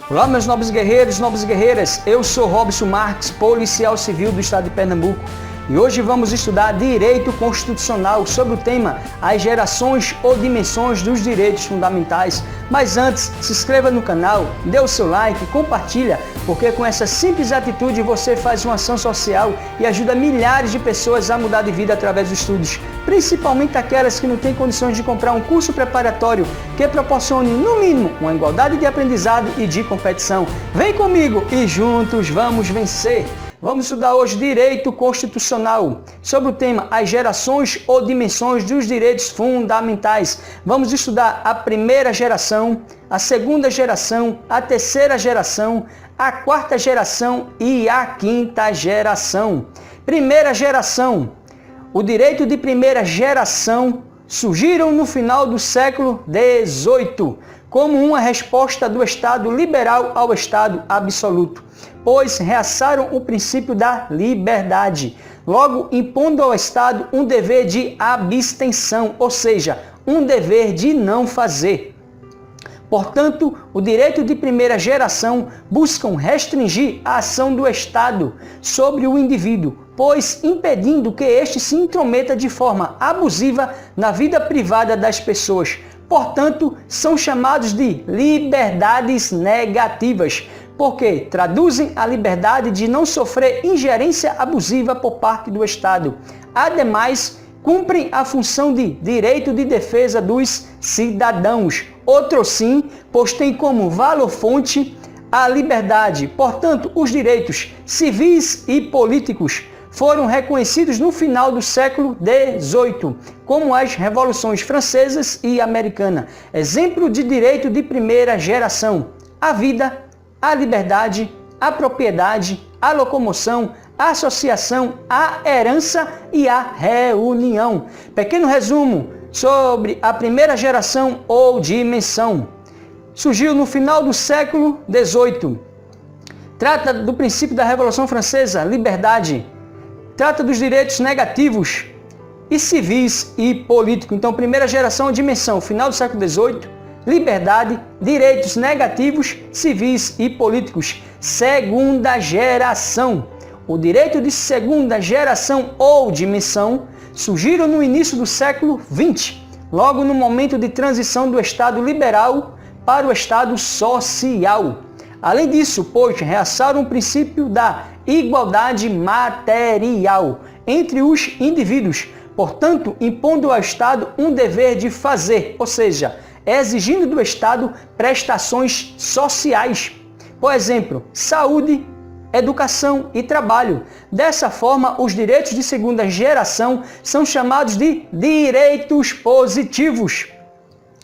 Olá, meus nobres guerreiros, nobres guerreiras. Eu sou Robson Marques, policial civil do estado de Pernambuco. E hoje vamos estudar Direito Constitucional sobre o tema As gerações ou dimensões dos direitos fundamentais. Mas antes, se inscreva no canal, dê o seu like, compartilha, porque com essa simples atitude você faz uma ação social e ajuda milhares de pessoas a mudar de vida através dos estudos, principalmente aquelas que não têm condições de comprar um curso preparatório que proporcione, no mínimo, uma igualdade de aprendizado e de competição. Vem comigo e juntos vamos vencer! Vamos estudar hoje Direito Constitucional, sobre o tema As gerações ou dimensões dos direitos fundamentais. Vamos estudar a primeira geração, a segunda geração, a terceira geração, a quarta geração e a quinta geração. Primeira geração. O direito de primeira geração surgiram no final do século XVIII, como uma resposta do Estado liberal ao Estado absoluto, pois reaçaram o princípio da liberdade, logo impondo ao Estado um dever de abstenção, ou seja, um dever de não fazer. Portanto, o direito de primeira geração buscam restringir a ação do Estado sobre o indivíduo, pois impedindo que este se intrometa de forma abusiva na vida privada das pessoas. Portanto, são chamados de liberdades negativas, porque traduzem a liberdade de não sofrer ingerência abusiva por parte do Estado. Ademais, cumprem a função de direito de defesa dos cidadãos. Outro sim, pois tem como valor-fonte a liberdade. Portanto, os direitos civis e políticos foram reconhecidos no final do século XVIII, como as revoluções francesas e americana. Exemplo de direito de primeira geração: a vida, a liberdade, a propriedade, a locomoção, a associação, a herança e a reunião. Pequeno resumo sobre a primeira geração ou dimensão. Surgiu no final do século XVIII. Trata do princípio da Revolução Francesa, liberdade. Trata dos direitos negativos e civis e políticos. Então, primeira geração ou dimensão, final do século XVIII, liberdade, direitos negativos, civis e políticos. Segunda geração. O direito de segunda geração ou dimensão surgiram no início do século XX, logo no momento de transição do Estado liberal para o Estado social. Além disso, pois reaçaram o princípio da igualdade material entre os indivíduos, portanto, impondo ao Estado um dever de fazer, ou seja, exigindo do Estado prestações sociais, por exemplo, saúde, educação e trabalho. Dessa forma, os direitos de segunda geração são chamados de direitos positivos.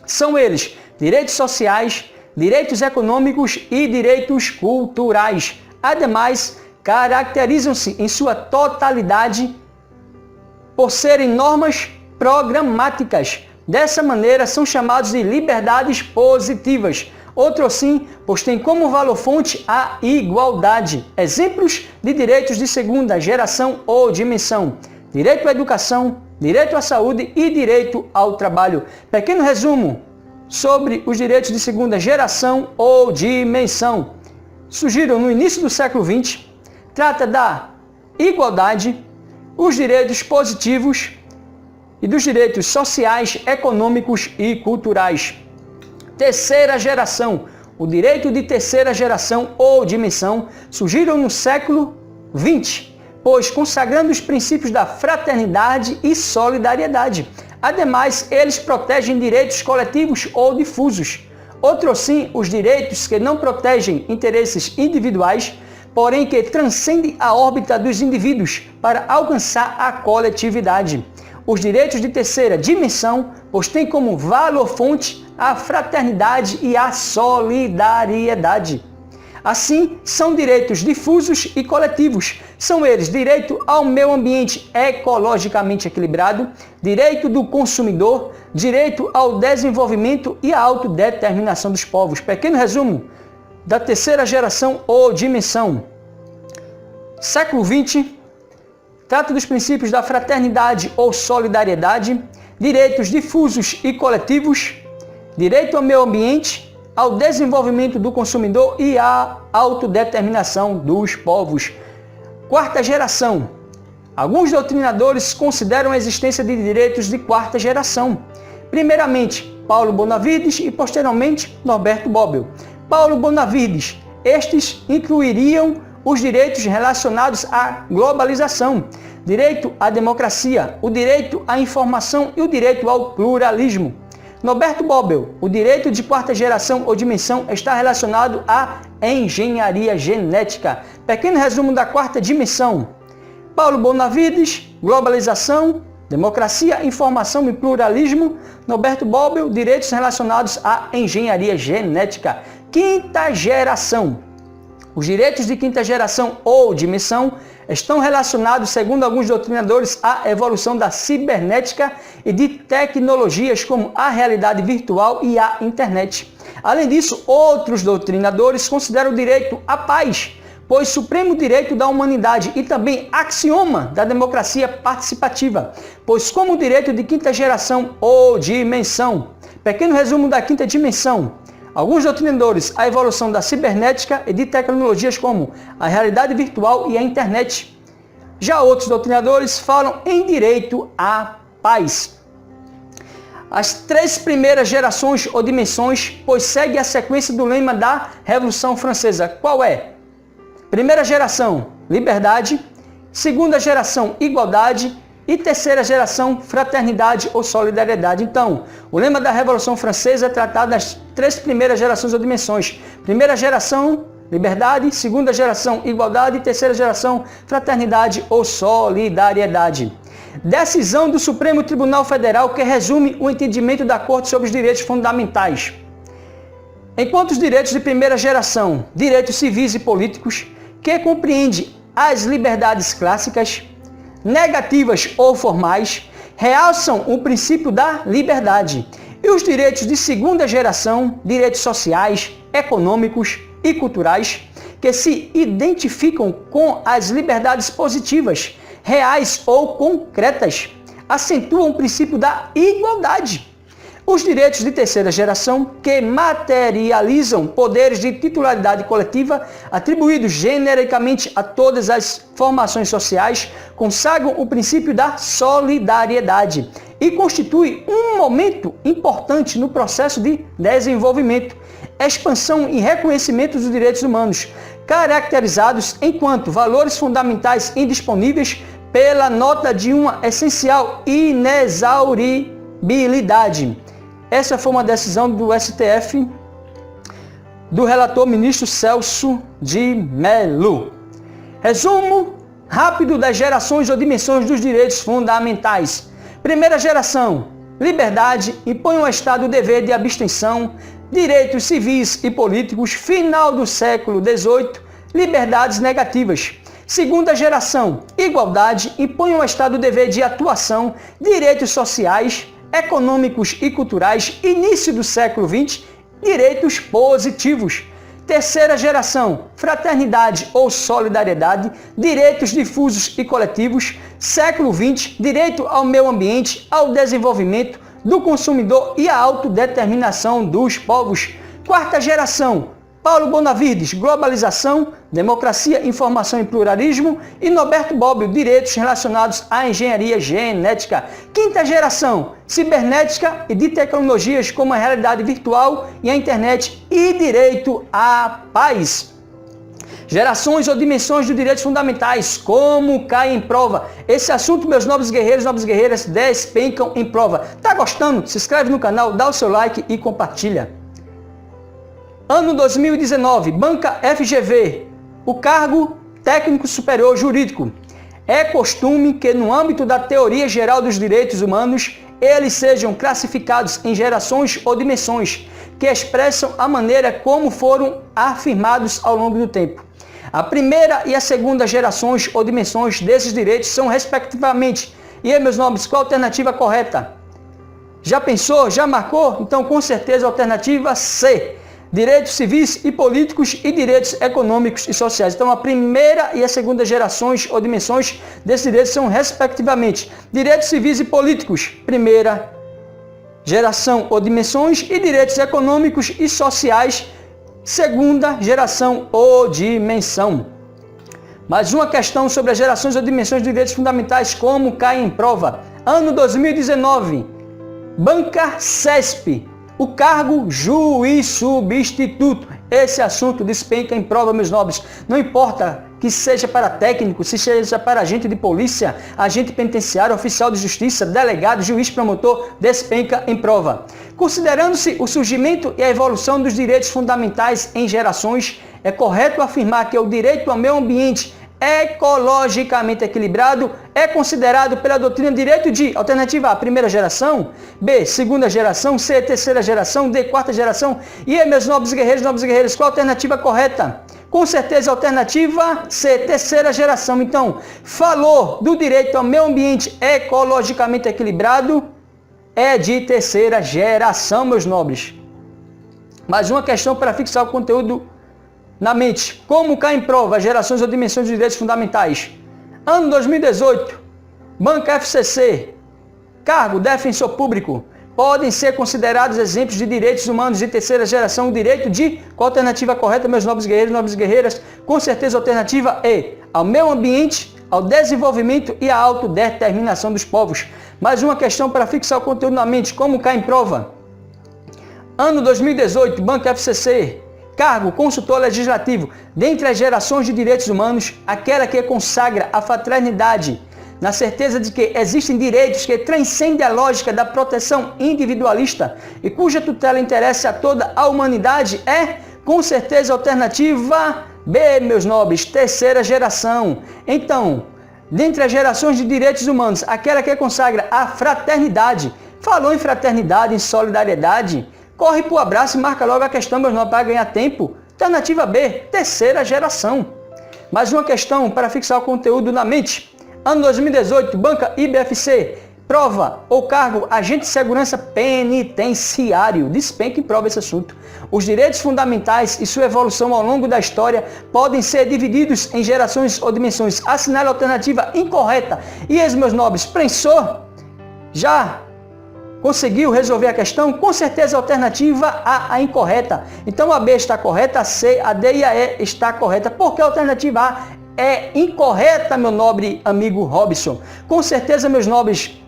São eles direitos sociais, direitos econômicos e direitos culturais. Ademais, caracterizam-se em sua totalidade por serem normas programáticas. Dessa maneira, são chamados de liberdades positivas. Outro sim, pois tem como valor-fonte a igualdade. Exemplos de direitos de segunda geração ou dimensão: direito à educação, direito à saúde e direito ao trabalho. Pequeno resumo sobre os direitos de segunda geração ou dimensão. Surgiram no início do século XX. Trata da igualdade, os direitos positivos e dos direitos sociais, econômicos e culturais. Terceira geração. O direito de terceira geração ou dimensão surgiram no século XX, pois consagrando os princípios da fraternidade e solidariedade. Ademais, eles protegem direitos coletivos ou difusos. Outro sim, os direitos que não protegem interesses individuais, porém que transcendem a órbita dos indivíduos para alcançar a coletividade. Os direitos de terceira dimensão, pois têm como valor-fonte a fraternidade e a solidariedade. Assim, são direitos difusos e coletivos. São eles direito ao meio ambiente ecologicamente equilibrado, direito do consumidor, direito ao desenvolvimento e à autodeterminação dos povos. Pequeno resumo da terceira geração ou dimensão. Século XX, trata dos princípios da fraternidade ou solidariedade, direitos difusos e coletivos, direito ao meio ambiente, ao desenvolvimento do consumidor e à autodeterminação dos povos. Quarta geração. Alguns doutrinadores consideram a existência de direitos de quarta geração. Primeiramente, Paulo Bonavides e posteriormente Norberto Bobbio. Paulo Bonavides, estes incluiriam os direitos relacionados à globalização, direito à democracia, o direito à informação e o direito ao pluralismo. Norberto Bobbio, o direito de quarta geração ou dimensão está relacionado à engenharia genética. Pequeno resumo da quarta dimensão. Paulo Bonavides, globalização, democracia, informação e pluralismo. Norberto Bobbio, direitos relacionados à engenharia genética. Quinta geração. Os direitos de quinta geração ou dimensão estão relacionados, segundo alguns doutrinadores, à evolução da cibernética e de tecnologias como a realidade virtual e a internet. Além disso, outros doutrinadores consideram o direito à paz, pois supremo direito da humanidade e também axioma da democracia participativa, pois como direito de quinta geração ou dimensão. Pequeno resumo da quinta dimensão. Alguns doutrinadores, a evolução da cibernética e de tecnologias como a realidade virtual e a internet. Já outros doutrinadores falam em direito à paz. As três primeiras gerações ou dimensões, pois segue a sequência do lema da Revolução Francesa. Qual é? Primeira geração, liberdade. Segunda geração, igualdade. E terceira geração, fraternidade ou solidariedade. Então, o lema da Revolução Francesa é tratado das três primeiras gerações ou dimensões. Primeira geração, liberdade. Segunda geração, igualdade. E terceira geração, fraternidade ou solidariedade. Decisão do Supremo Tribunal Federal que resume o entendimento da Corte sobre os direitos fundamentais. Enquanto os direitos de primeira geração, direitos civis e políticos, que compreende as liberdades clássicas, negativas ou formais, realçam o princípio da liberdade. E os direitos de segunda geração, direitos sociais, econômicos e culturais, que se identificam com as liberdades positivas, reais ou concretas, acentuam o princípio da igualdade. Os direitos de terceira geração, que materializam poderes de titularidade coletiva atribuídos genericamente a todas as formações sociais, consagram o princípio da solidariedade e constitui um momento importante no processo de desenvolvimento, expansão e reconhecimento dos direitos humanos, caracterizados enquanto valores fundamentais indisponíveis pela nota de uma essencial inexauribilidade. Essa foi uma decisão do STF, do relator ministro Celso de Mello. Resumo rápido das gerações ou dimensões dos direitos fundamentais. Primeira geração, liberdade, impõe ao Estado o dever de abstenção, direitos civis e políticos, final do século XVIII, liberdades negativas. Segunda geração, igualdade, impõe ao Estado o dever de atuação, direitos sociais, econômicos e culturais, início do século XX, direitos positivos. Terceira geração, fraternidade ou solidariedade, direitos difusos e coletivos, século XX, direito ao meio ambiente, ao desenvolvimento do consumidor e à autodeterminação dos povos. Quarta geração, Paulo Bonavides, globalização, democracia, informação e pluralismo, e Norberto Bobbio, direitos relacionados à engenharia genética. Quinta geração, cibernética e de tecnologias como a realidade virtual e a internet, e direito à paz. Gerações ou dimensões dos direitos fundamentais, como cai em prova. Esse assunto, meus nobres guerreiros e nobres guerreiras, despencam em prova. Tá gostando? Se inscreve no canal, dá o seu like e compartilha. Ano 2019, Banca FGV, o cargo técnico superior jurídico. É costume que no âmbito da teoria geral dos direitos humanos, eles sejam classificados em gerações ou dimensões, que expressam a maneira como foram afirmados ao longo do tempo. A primeira e a segunda gerações ou dimensões desses direitos são respectivamente. E aí, meus nobres, qual a alternativa correta? Já pensou? Já marcou? Então, com certeza, a alternativa C. Direitos civis e políticos e direitos econômicos e sociais. Então, a primeira e a segunda gerações ou dimensões desses direitos são, respectivamente, direitos civis e políticos, primeira geração ou dimensões, e direitos econômicos e sociais, segunda geração ou dimensão. Mais uma questão sobre as gerações ou dimensões de direitos fundamentais, como cai em prova. Ano 2019, banca CESP, o cargo juiz substituto. Esse assunto despenca em prova, meus nobres. Não importa que seja para técnico, se seja para agente de polícia, agente penitenciário, oficial de justiça, delegado, juiz promotor, despenca em prova. Considerando-se o surgimento e a evolução dos direitos fundamentais em gerações, é correto afirmar que o direito ao meio ambiente ecologicamente equilibrado é considerado pela doutrina direito de alternativa A, primeira geração, B, segunda geração, C, terceira geração, D, quarta geração. E aí, meus nobres guerreiros, qual a alternativa correta? Com certeza, a alternativa C, terceira geração. Então, falou do direito ao meio ambiente ecologicamente equilibrado, é de terceira geração, meus nobres. Mais uma questão para fixar o conteúdo na mente. Como cai em prova as gerações ou dimensões de direitos fundamentais? Ano 2018, banca FCC, cargo defensor público, podem ser considerados exemplos de direitos humanos de terceira geração. O direito de, qual a alternativa correta, meus nobres guerreiros, nobres guerreiras? Com certeza a alternativa é ao meio ambiente, ao desenvolvimento e à autodeterminação dos povos. Mais uma questão para fixar o conteúdo na mente. Como cai em prova? Ano 2018, banca FCC, cargo consultor legislativo. Dentre as gerações de direitos humanos, aquela que consagra a fraternidade, na certeza de que existem direitos que transcendem a lógica da proteção individualista e cuja tutela interessa a toda a humanidade, é, com certeza, a alternativa B, meus nobres, terceira geração. Então, dentre as gerações de direitos humanos, aquela que consagra a fraternidade, falou em fraternidade, em solidariedade, corre para o abraço e marca logo a questão, meus nobres, para ganhar tempo. Alternativa B, terceira geração. Mais uma questão para fixar o conteúdo na mente. Ano 2018, banca IBFC, prova ou cargo agente de segurança penitenciário. Despenca em prova esse assunto. Os direitos fundamentais e sua evolução ao longo da história podem ser divididos em gerações ou dimensões. Assinale a alternativa incorreta. E eis, meus nobres, pensou? Já conseguiu resolver a questão? Com certeza a alternativa A incorreta. Então a B está correta, a C, a D e a E está correta. Por que a alternativa A é incorreta, meu nobre amigo Robson? Com certeza, meus nobres,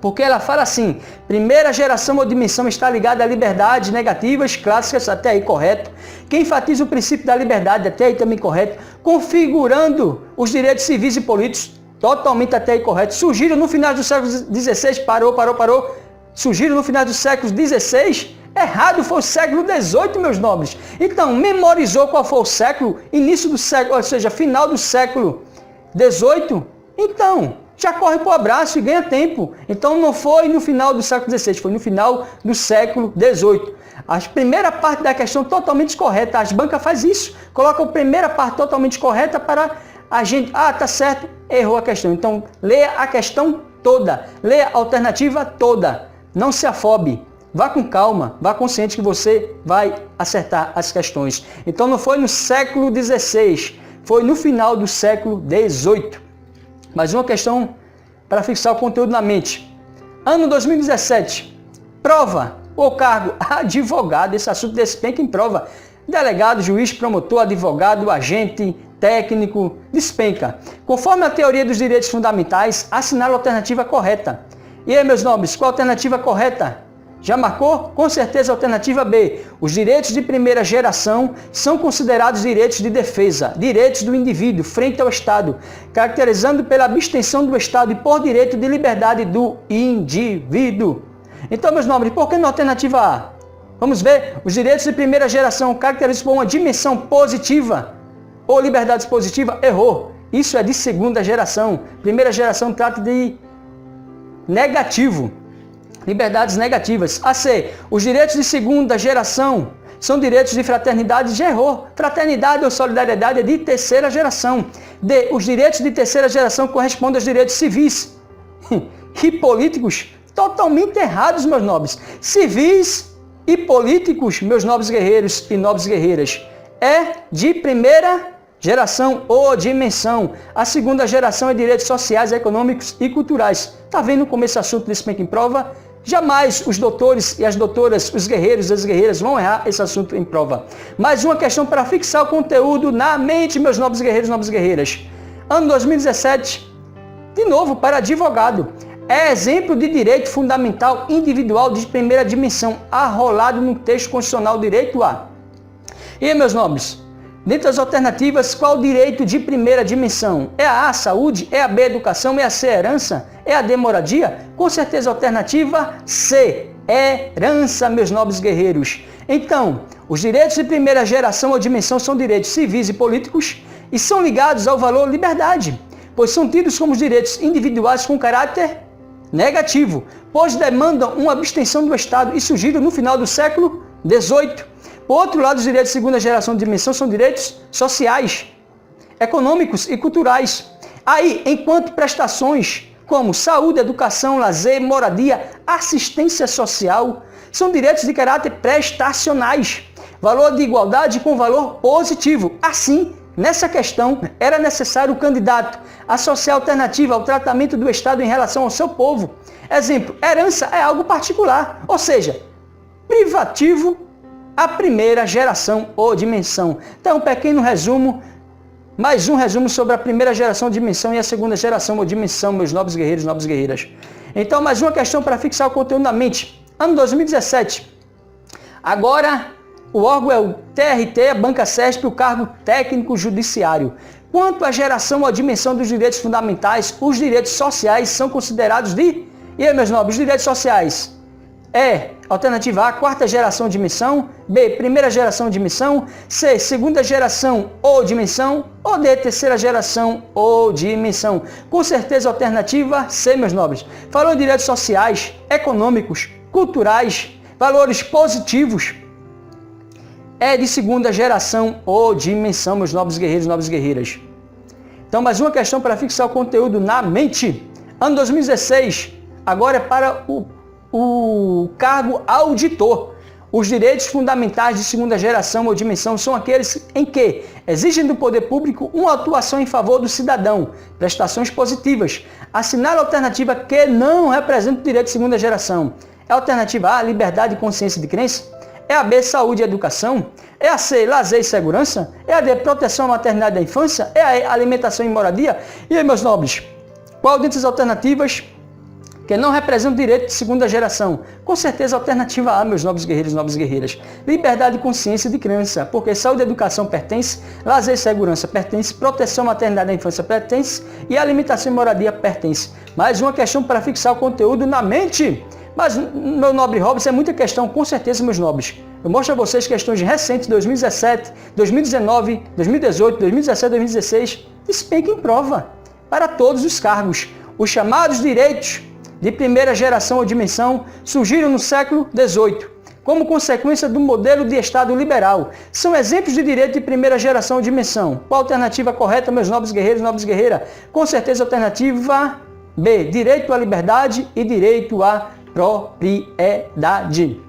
porque ela fala assim: primeira geração ou dimensão está ligada a liberdades negativas, clássicas, até aí correto. Que enfatiza o princípio da liberdade, até aí também correto. Configurando os direitos civis e políticos, totalmente até aí correto. Surgiram no final do século XVI, parou. Surgiram no final do século XVI, errado, foi o século XVIII, meus nobres. Então, memorizou qual foi o século, início do século, ou seja, final do século XVIII? Então, já corre para o abraço e ganha tempo. Então, não foi no final do século XVI, foi no final do século XVIII. A primeira parte da questão totalmente correta, as bancas fazem isso, colocam a primeira parte totalmente correta para a gente, tá certo, errou a questão. Então, leia a questão toda, leia a alternativa toda. Não se afobe, vá com calma, vá consciente que você vai acertar as questões. Então não foi no século XVI, foi no final do século XVIII. Mais uma questão para fixar o conteúdo na mente. Ano 2017, prova ou cargo advogado, esse assunto despenca em prova. Delegado, juiz, promotor, advogado, agente, técnico, despenca. Conforme a teoria dos direitos fundamentais, assinala a alternativa correta. E aí, meus nobres, qual a alternativa correta? Já marcou? Com certeza a alternativa B. Os direitos de primeira geração são considerados direitos de defesa, direitos do indivíduo frente ao Estado, caracterizando pela abstenção do Estado e por direito de liberdade do indivíduo. Então, meus nobres, por que na alternativa A? Vamos ver, os direitos de primeira geração caracterizam por uma dimensão positiva ou liberdade positiva? Errou. Isso é de segunda geração. Primeira geração trata de negativo, liberdades negativas. A C, os direitos de segunda geração são direitos de fraternidade. Já errou. Fraternidade ou solidariedade é de terceira geração. D, os direitos de terceira geração correspondem aos direitos civis e políticos. Totalmente errados, meus nobres. Civis e políticos, meus nobres guerreiros e nobres guerreiras, é de primeira geração ou dimensão. A segunda geração é direitos sociais, econômicos e culturais. Tá vendo como esse assunto despenca em prova? Jamais os doutores e as doutoras, os guerreiros e as guerreiras vão errar esse assunto em prova. Mais uma questão para fixar o conteúdo na mente, meus nobres guerreiros e nobres guerreiras. Ano 2017, de novo, para advogado. É exemplo de direito fundamental individual de primeira dimensão, arrolado no texto constitucional direito A. E aí, meus nobres, dentre as alternativas, qual o direito de primeira dimensão? É a A, saúde? É a B, educação? É a C, herança? É a D, moradia? Com certeza, alternativa C, herança, meus nobres guerreiros. Então, os direitos de primeira geração ou dimensão são direitos civis e políticos e são ligados ao valor liberdade, pois são tidos como direitos individuais com caráter negativo, pois demandam uma abstenção do Estado e surgiram no final do século XVIII. Por outro lado, os direitos de segunda geração de dimensão são direitos sociais, econômicos e culturais. Aí, enquanto prestações como saúde, educação, lazer, moradia, assistência social, são direitos de caráter prestacionais, valor de igualdade com valor positivo. Assim, nessa questão, era necessário o candidato associar alternativa ao tratamento do Estado em relação ao seu povo. Exemplo, herança é algo particular, ou seja, privativo à primeira geração ou dimensão. Então, um pequeno resumo, mais um resumo sobre a primeira geração ou dimensão e a segunda geração ou dimensão, meus nobres guerreiros e nobres guerreiras. Então, mais uma questão para fixar o conteúdo na mente. Ano 2017. Agora, o órgão é o TRT, a Banca CESP, o cargo técnico judiciário. Quanto à geração ou à dimensão dos direitos fundamentais, os direitos sociais são considerados de... E aí, meus nobres, os direitos sociais? É, alternativa A, quarta geração de dimensão, B, primeira geração de dimensão, C, segunda geração ou dimensão, ou D, terceira geração ou dimensão. Com certeza, alternativa C, meus nobres. Falou de direitos sociais, econômicos, culturais, valores positivos, é de segunda geração ou dimensão, meus nobres guerreiros e nobres guerreiras. Então, mais uma questão para fixar o conteúdo na mente. Ano 2016, agora é para o cargo auditor. Os direitos fundamentais de segunda geração ou dimensão são aqueles em que exigem do poder público uma atuação em favor do cidadão, prestações positivas. Assinar a alternativa que não representa o direito de segunda geração. É a alternativa A, liberdade e consciência de crença? É a B, saúde e educação? É a C, lazer e segurança? É a D, proteção à maternidade da infância? É a E, alimentação e moradia? E aí, meus nobres, qual dentre as alternativas que não representa o direito de segunda geração? Com certeza, a alternativa A, meus nobres guerreiros e nobres guerreiras. Liberdade e consciência de crença, porque saúde e educação pertence, lazer e segurança pertence, proteção à maternidade da infância pertence e alimentação e moradia pertence. Mais uma questão para fixar o conteúdo na mente. Mas, meu nobre Robson, é muita questão, com certeza, meus nobres. Eu mostro a vocês questões recentes, 2017, 2019, 2018, 2017, 2016. Despenca em prova para todos os cargos. Os chamados direitos de primeira geração ou dimensão surgiram no século XVIII, como consequência do modelo de Estado liberal. São exemplos de direito de primeira geração ou dimensão. Qual a alternativa correta, meus nobres guerreiros e nobres guerreiras? Com certeza, a alternativa B, direito à liberdade e direito à propriedade.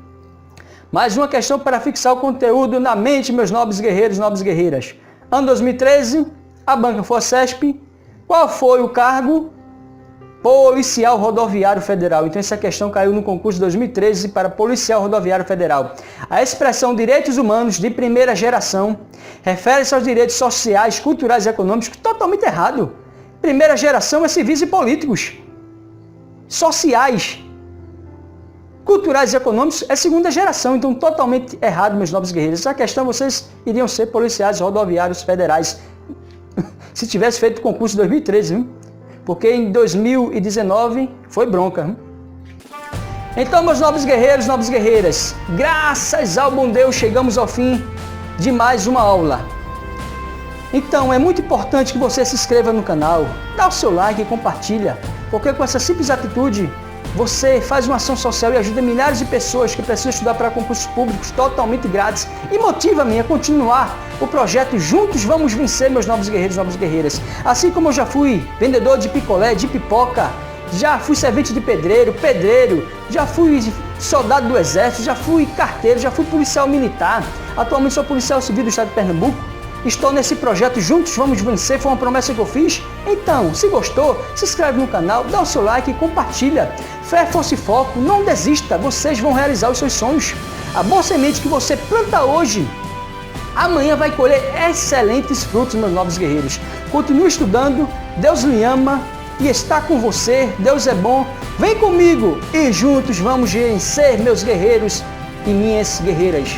Mais uma questão para fixar o conteúdo na mente, meus nobres guerreiros e nobres guerreiras. Ano 2013, a Banca FOCESP, qual foi o cargo? Policial Rodoviário Federal. Então essa questão caiu no concurso de 2013 para Policial Rodoviário Federal. A expressão direitos humanos de primeira geração refere-se aos direitos sociais, culturais e econômicos, totalmente errado. Primeira geração é civis e políticos. Sociais, culturais e econômicos é segunda geração, então totalmente errado, meus nobres guerreiros. Essa questão vocês iriam ser policiais rodoviários federais se tivesse feito o concurso em 2013, viu? Porque em 2019 foi bronca. Então, meus nobres guerreiros, nobres guerreiras, graças ao bom Deus chegamos ao fim de mais uma aula. Então, é muito importante que você se inscreva no canal, dá o seu like e compartilha, porque com essa simples atitude você faz uma ação social e ajuda milhares de pessoas que precisam estudar para concursos públicos totalmente grátis e motiva-me a continuar o projeto Juntos Vamos Vencer, meus novos guerreiros e novas guerreiras. Assim como eu já fui vendedor de picolé, de pipoca, já fui servente de pedreiro, já fui soldado do exército, já fui carteiro, já fui policial militar, atualmente sou policial civil do estado de Pernambuco. Estou nesse projeto, juntos vamos vencer, foi uma promessa que eu fiz. Então, se gostou, se inscreve no canal, dá o seu like e compartilha. Fé, força e foco, não desista, vocês vão realizar os seus sonhos. A boa semente que você planta hoje, amanhã vai colher excelentes frutos, meus novos guerreiros. Continue estudando, Deus lhe ama e está com você, Deus é bom. Vem comigo e juntos vamos vencer, meus guerreiros e minhas guerreiras.